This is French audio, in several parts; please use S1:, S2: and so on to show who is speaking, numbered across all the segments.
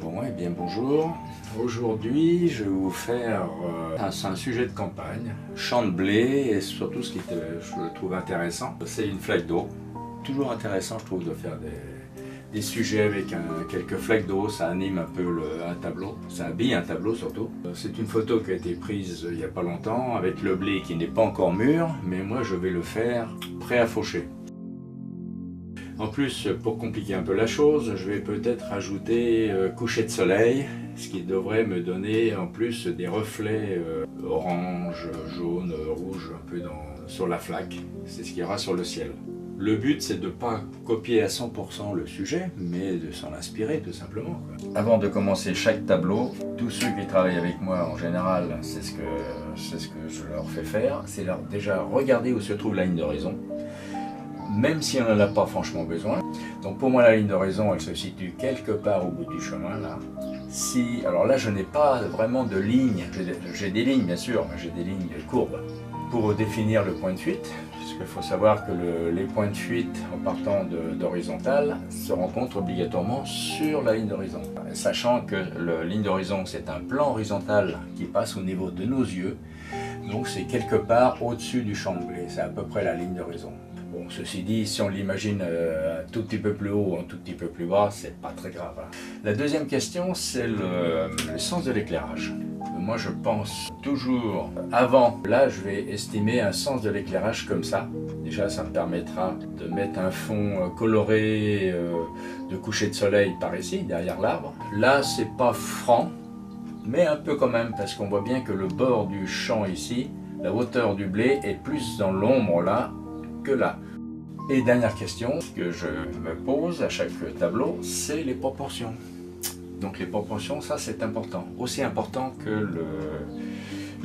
S1: Bon, eh bien bonjour. Aujourd'hui, je vais vous faire un sujet de campagne, champ de blé et surtout ce qui je le trouve intéressant, c'est une flaque d'eau. Toujours intéressant, je trouve, de faire des sujets avec quelques flaques d'eau, ça anime un peu un tableau, ça habille un tableau surtout. C'est une photo qui a été prise il n'y a pas longtemps avec le blé qui n'est pas encore mûr, mais moi je vais le faire prêt à faucher. En plus, pour compliquer un peu la chose, je vais peut-être ajouter coucher de soleil, ce qui devrait me donner en plus des reflets orange, jaune, rouge, un peu sur la flaque. C'est ce qu'il y aura sur le ciel. Le but, c'est de ne pas copier à 100% le sujet, mais de s'en inspirer tout simplement. Avant de commencer chaque tableau, tous ceux qui travaillent avec moi en général, c'est ce que je leur fais faire, c'est leur déjà regarder où se trouve la ligne d'horizon. Même si on n'en a pas franchement besoin. Donc pour moi la ligne d'horizon elle se situe quelque part au bout du chemin là. Alors là je n'ai pas vraiment de ligne, j'ai des lignes bien sûr, mais j'ai des lignes courbes. Pour définir le point de fuite, puisqu'il faut savoir que les points de fuite en partant d'horizontale se rencontrent obligatoirement sur la ligne d'horizon. Sachant que la ligne d'horizon c'est un plan horizontal qui passe au niveau de nos yeux, donc c'est quelque part au-dessus du champ de blé, c'est à peu près la ligne d'horizon. Bon, ceci dit, si on l'imagine un tout petit peu plus haut ou un tout petit peu plus bas, c'est pas très grave. La deuxième question, c'est le sens de l'éclairage. Moi, je pense toujours, avant, là, je vais estimer un sens de l'éclairage comme ça. Déjà, ça me permettra de mettre un fond coloré de coucher de soleil par ici, derrière l'arbre. Là, c'est pas franc, mais un peu quand même, parce qu'on voit bien que le bord du champ ici, la hauteur du blé est plus dans l'ombre là, que là. Et dernière question que je me pose à chaque tableau, c'est les proportions. Donc les proportions, ça c'est important. Aussi important que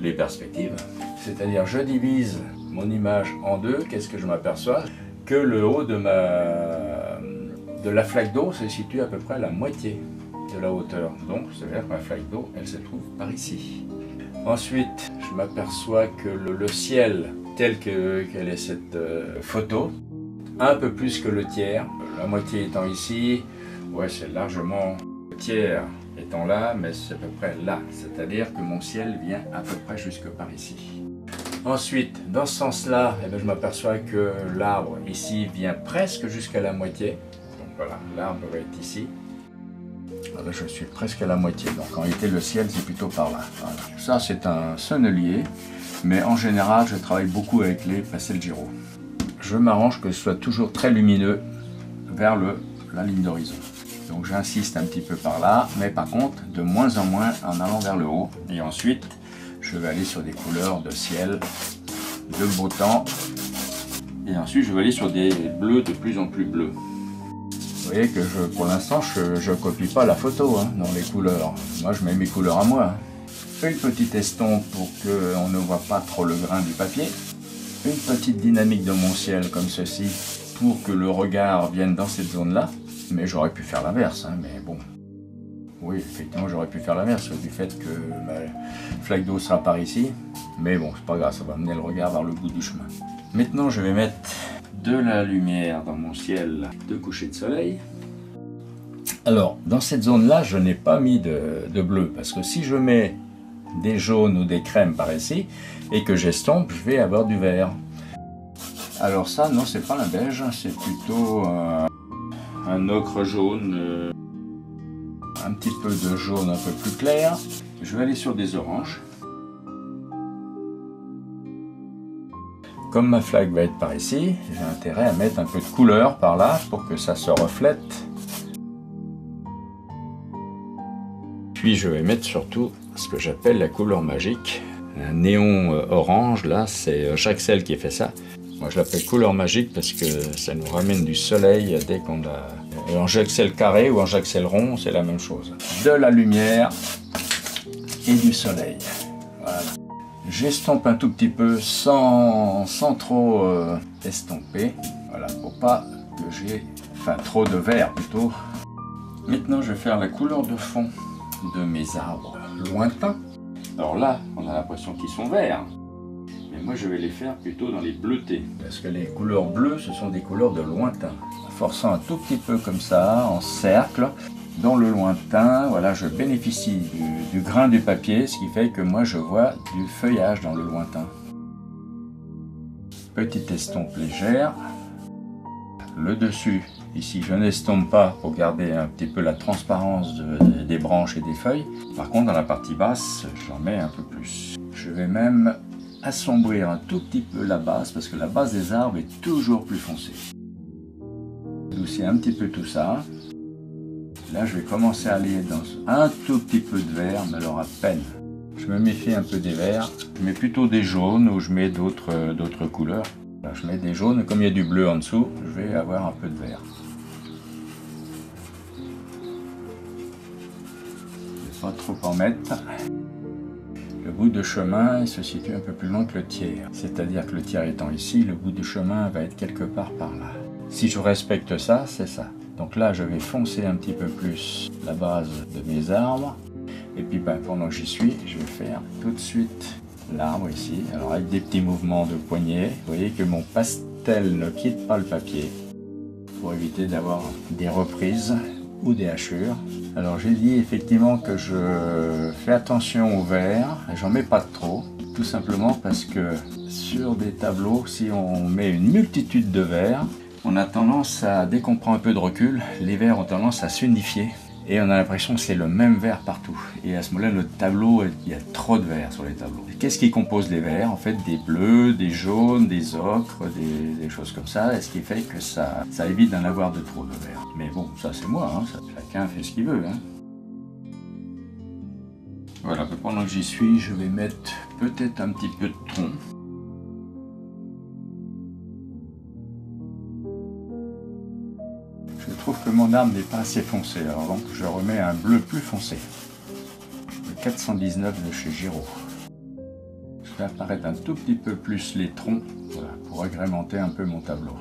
S1: les perspectives. C'est-à-dire je divise mon image en deux, qu'est-ce que je m'aperçois? Que le haut de la flaque d'eau se situe à peu près à la moitié de la hauteur. Donc ça veut dire que ma flaque d'eau, elle se trouve par ici. Ensuite, je m'aperçois que le ciel, tel qu'elle est cette photo, un peu plus que le tiers, la moitié étant ici, ouais c'est largement le tiers étant là, mais c'est à peu près là, c'est-à-dire que mon ciel vient à peu près jusque par ici. Ensuite, dans ce sens-là, eh bien, je m'aperçois que l'arbre ici vient presque jusqu'à la moitié, donc voilà, l'arbre va être ici. Là, je suis presque à la moitié, donc en réalité le ciel c'est plutôt par là. Voilà. Ça c'est un sonnelier, mais en général je travaille beaucoup avec les pastel giro. Je m'arrange que ce soit toujours très lumineux vers la ligne d'horizon. Donc j'insiste un petit peu par là, mais par contre de moins en moins en allant vers le haut. Et ensuite je vais aller sur des couleurs de ciel, de beau temps, et ensuite je vais aller sur des bleus de plus en plus bleus. Vous voyez que pour l'instant, je ne copie pas la photo dans les couleurs. Moi, je mets mes couleurs à moi. Une petite estompe pour qu'on ne voit pas trop le grain du papier. Une petite dynamique dans mon ciel comme ceci pour que le regard vienne dans cette zone-là. Mais j'aurais pu faire l'inverse, mais bon. Oui, effectivement, j'aurais pu faire l'inverse du fait que ma flaque d'eau sera par ici. Mais bon, c'est pas grave, ça va amener le regard vers le bout du chemin. Maintenant, je vais mettre de la lumière dans mon ciel de coucher de soleil. Alors, dans cette zone-là, je n'ai pas mis de bleu, parce que si je mets des jaunes ou des crèmes par ici, et que j'estompe, je vais avoir du vert. Alors ça, non, c'est pas un beige, c'est plutôt un ocre jaune, un petit peu de jaune un peu plus clair. Je vais aller sur des oranges. Comme ma flaque va être par ici, j'ai intérêt à mettre un peu de couleur par là pour que ça se reflète. Puis je vais mettre surtout ce que j'appelle la couleur magique. Un néon orange, là, c'est Jacques Selle qui fait ça. Moi je l'appelle couleur magique parce que ça nous ramène du soleil dès qu'on a... En Jacques Selle carré ou en Jacques Selle rond, c'est la même chose. De la lumière et du soleil. Voilà. J'estompe un tout petit peu sans trop estomper, voilà, pour pas que j'ai, trop de vert plutôt. Maintenant je vais faire la couleur de fond de mes arbres lointains. Alors là, on a l'impression qu'ils sont verts, mais moi je vais les faire plutôt dans les bleutés. Parce que les couleurs bleues, ce sont des couleurs de lointain. En forçant un tout petit peu comme ça, en cercle, dans le lointain, voilà, je bénéficie du grain du papier, ce qui fait que moi je vois du feuillage dans le lointain. Petite estompe légère. Le dessus, ici je n'estompe pas pour garder un petit peu la transparence des branches et des feuilles. Par contre dans la partie basse, j'en mets un peu plus. Je vais même assombrir un tout petit peu la base parce que la base des arbres est toujours plus foncée. Adoucir un petit peu tout ça. Là je vais commencer à aller dans un tout petit peu de vert, mais alors à peine. Je me méfie un peu des verts. Je mets plutôt des jaunes ou je mets d'autres couleurs. Là, je mets des jaunes, comme il y a du bleu en dessous, je vais avoir un peu de vert. Je ne vais pas trop en mettre. Le bout de chemin il se situe un peu plus loin que le tiers. C'est-à-dire que le tiers étant ici, le bout de chemin va être quelque part par là. Si je respecte ça, c'est ça. Donc là, je vais foncer un petit peu plus la base de mes arbres. Et puis pendant que j'y suis, je vais faire tout de suite l'arbre ici. Alors avec des petits mouvements de poignet, vous voyez que mon pastel ne quitte pas le papier pour éviter d'avoir des reprises ou des hachures. Alors j'ai dit effectivement que je fais attention au vert, j'en mets pas trop, tout simplement parce que sur des tableaux, si on met une multitude de verts, on a tendance à, dès qu'on prend un peu de recul, les verts ont tendance à s'unifier. Et on a l'impression que c'est le même vert partout. Et à ce moment-là, notre tableau, il y a trop de verts sur les tableaux. Qu'est-ce qui compose les verts? En fait, des bleus, des jaunes, des ocres, des choses comme ça. Et ce qui fait que ça évite d'en avoir de trop de verts. Mais bon, ça c'est moi, hein, chacun fait ce qu'il veut. Hein. Voilà, pendant que j'y suis, je vais mettre peut-être un petit peu de tronc. Je trouve que mon arbre n'est pas assez foncé, alors donc je remets un bleu plus foncé. Le 419 de chez Giraud. Je fais apparaître un tout petit peu plus les troncs, voilà, pour agrémenter un peu mon tableau.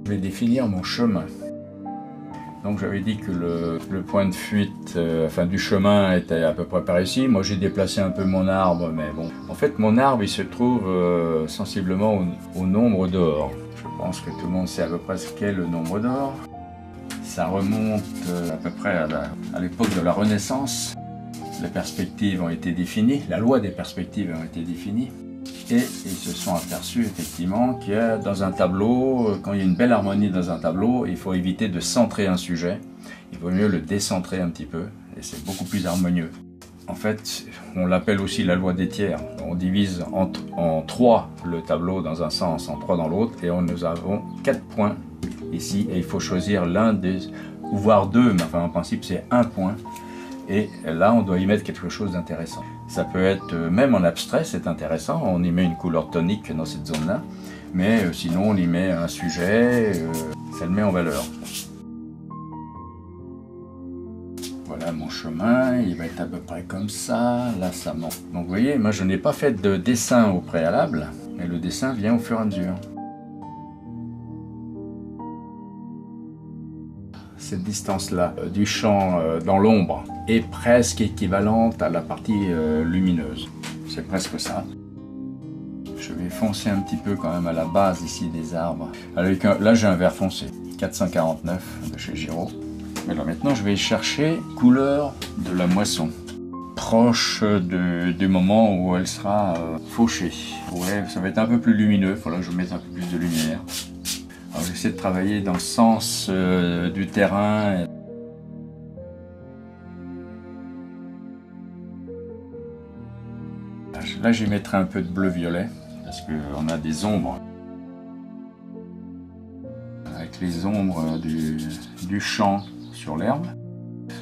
S1: Je vais définir mon chemin. Donc j'avais dit que le point de fuite du chemin était à peu près par ici. Moi j'ai déplacé un peu mon arbre, mais bon. En fait mon arbre il se trouve sensiblement au nombre d'or. Je pense que tout le monde sait à peu près ce qu'est le nombre d'or. Ça remonte à peu près à l'époque de la Renaissance. Les perspectives ont été définies, la loi des perspectives a été définie. Et ils se sont aperçus effectivement qu'il y a dans un tableau, quand il y a une belle harmonie dans un tableau, il faut éviter de centrer un sujet. Il vaut mieux le décentrer un petit peu et c'est beaucoup plus harmonieux. En fait, on l'appelle aussi la loi des tiers. On divise en 3 le tableau dans un sens, en 3 dans l'autre et nous avons 4 points ici et il faut choisir l'un des, ou voire 2, mais enfin en principe c'est un point. Et là, on doit y mettre quelque chose d'intéressant. Ça peut être, même en abstrait, c'est intéressant, on y met une couleur tonique dans cette zone-là, mais sinon on y met un sujet, ça le met en valeur. Voilà mon chemin, il va être à peu près comme ça, là ça monte. Donc vous voyez, moi je n'ai pas fait de dessin au préalable, mais le dessin vient au fur et à mesure. Cette distance-là du champ dans l'ombre est presque équivalente à la partie lumineuse. C'est presque ça. Je vais foncer un petit peu quand même à la base ici des arbres. Là j'ai un vert foncé, 449 de chez Giraud. Alors maintenant je vais chercher couleur de la moisson, proche du moment où elle sera fauchée. Ouais, ça va être un peu plus lumineux, il faudra que je mette un peu plus de lumière. Alors j'essaie de travailler dans le sens du terrain. Là j'y mettrai un peu de bleu-violet parce qu'on a des ombres. Avec les ombres du champ sur l'herbe.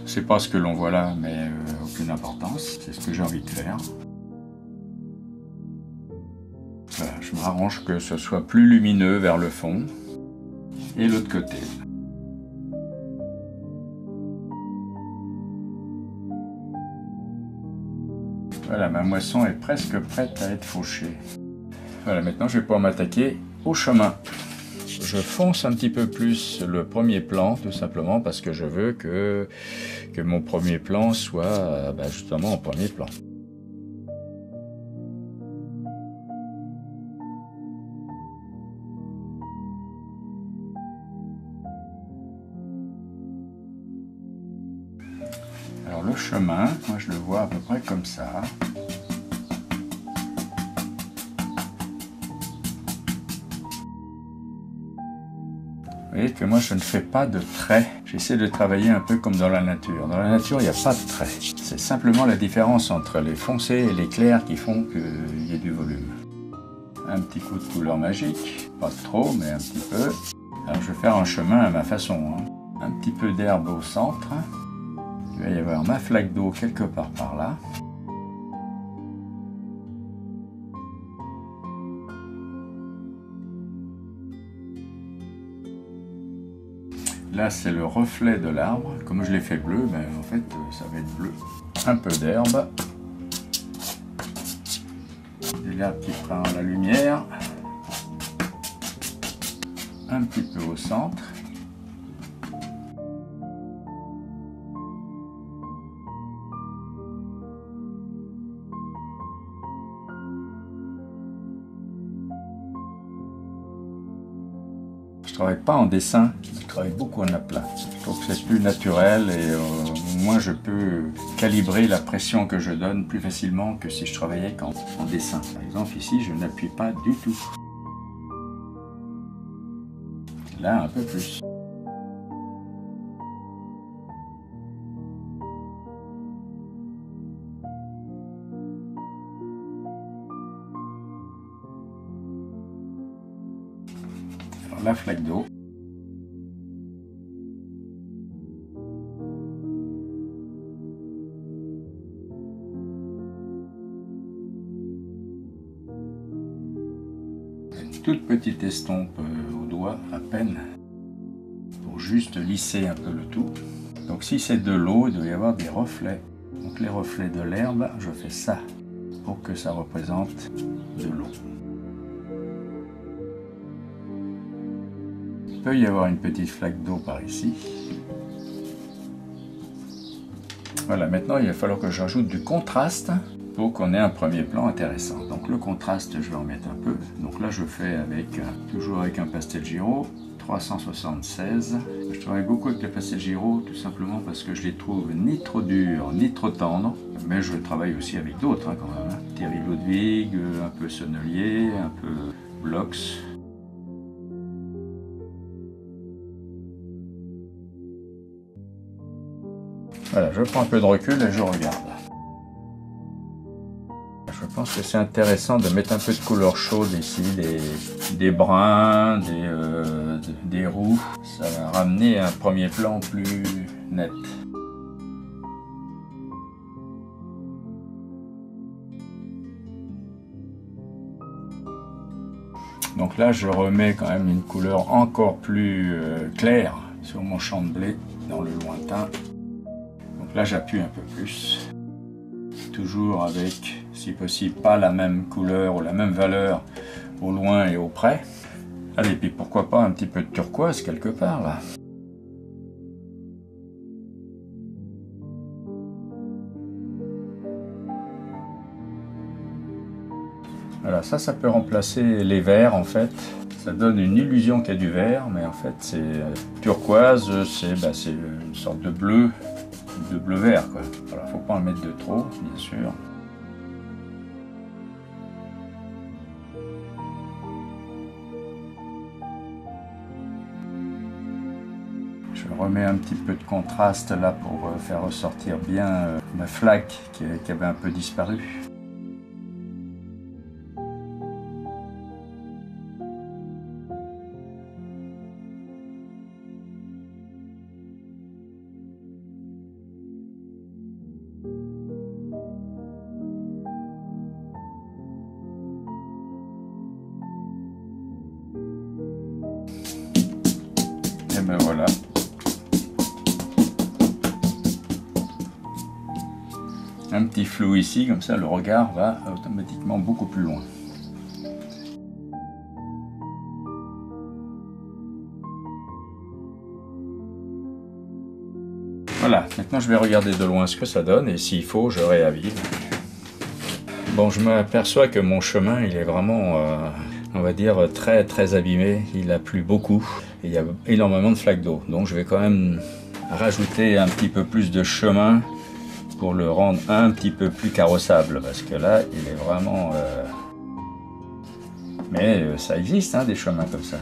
S1: C'est pas ce que l'on voit là, mais aucune importance. C'est ce que j'ai envie de faire. Voilà, je m'arrange que ce soit plus lumineux vers le fond. Et l'autre côté. Voilà, ma moisson est presque prête à être fauchée. Voilà, maintenant je vais pouvoir m'attaquer au chemin. Je fonce un petit peu plus le premier plan, tout simplement parce que je veux que mon premier plan soit justement en premier plan. chemin, moi je le vois à peu près comme ça. Vous voyez que moi je ne fais pas de traits, j'essaie de travailler un peu comme dans la nature. Dans la nature il n'y a pas de traits, c'est simplement la différence entre les foncés et les clairs qui font qu'il y ait du volume. Un petit coup de couleur magique, pas trop mais un petit peu. Alors je vais faire un chemin à ma façon, hein. Un petit peu d'herbe au centre, il va y avoir ma flaque d'eau quelque part par là. Là, c'est le reflet de l'arbre. Comme je l'ai fait bleu, ben, en fait, ça va être bleu. Un peu d'herbe. De l'herbe qui prend la lumière. Un petit peu au centre. Je travaille pas en dessin, je travaille beaucoup en aplat. Je trouve que c'est plus naturel et au moins je peux calibrer la pression que je donne plus facilement que si je travaillais en dessin. Par exemple ici je n'appuie pas du tout. Là un peu plus. Alors, la flaque d'eau. Une toute petite estompe au doigt, à peine, pour juste lisser un peu le tout. Donc si c'est de l'eau, il doit y avoir des reflets. Donc les reflets de l'herbe, je fais ça, pour que ça représente de l'eau. Il peut y avoir une petite flaque d'eau par ici. Voilà, maintenant il va falloir que j'ajoute du contraste pour qu'on ait un premier plan intéressant. Donc le contraste, je vais en mettre un peu. Donc là je fais avec, toujours avec un pastel Giro, 376. Je travaille beaucoup avec le pastel Giro, tout simplement parce que je les trouve ni trop durs, ni trop tendres. Mais je travaille aussi avec d'autres quand même. Thierry Ludwig, un peu Sennelier, un peu Blox. Voilà, je prends un peu de recul et je regarde. Je pense que c'est intéressant de mettre un peu de couleur chaude ici, des bruns, des roux. Ça va ramener un premier plan plus net. Donc là, je remets quand même une couleur encore plus claire sur mon champ de blé dans le lointain. Donc là, j'appuie un peu plus. Toujours avec, si possible, pas la même couleur ou la même valeur au loin et au près. Allez, puis pourquoi pas un petit peu de turquoise quelque part là. Voilà, ça peut remplacer les verts en fait. Ça donne une illusion qu'il y a du vert, mais en fait c'est turquoise, c'est une sorte de bleu vert quoi. Voilà, faut pas en mettre de trop, bien sûr. Je remets un petit peu de contraste là pour faire ressortir bien ma flaque qui avait un peu disparu. Et ben voilà. Un petit flou ici, comme ça le regard va automatiquement beaucoup plus loin. Voilà, maintenant je vais regarder de loin ce que ça donne et s'il faut, je réavive. Bon, je m'aperçois que mon chemin, il est vraiment, on va dire, très abîmé. Il a plu beaucoup et il y a énormément de flaques d'eau. Donc je vais quand même rajouter un petit peu plus de chemin pour le rendre un petit peu plus carrossable, parce que là, il est vraiment... Mais ça existe, hein, des chemins comme ça.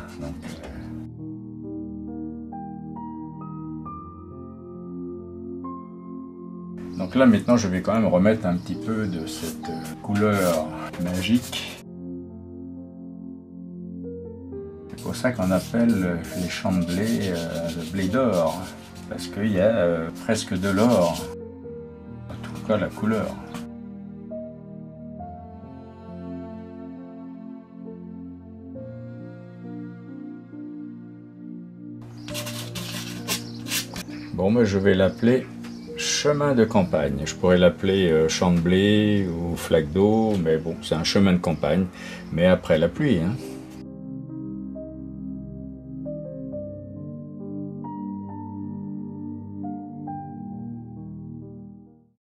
S1: Donc là, maintenant, je vais quand même remettre un petit peu de cette couleur magique. C'est pour ça qu'on appelle les champs de blé le blé d'or, parce qu'il y a presque de l'or, en tout cas la couleur. Bon, mais je vais l'appeler chemin de campagne. Je pourrais l'appeler champ de blé ou flaque d'eau, mais bon, c'est un chemin de campagne, mais après la pluie, hein.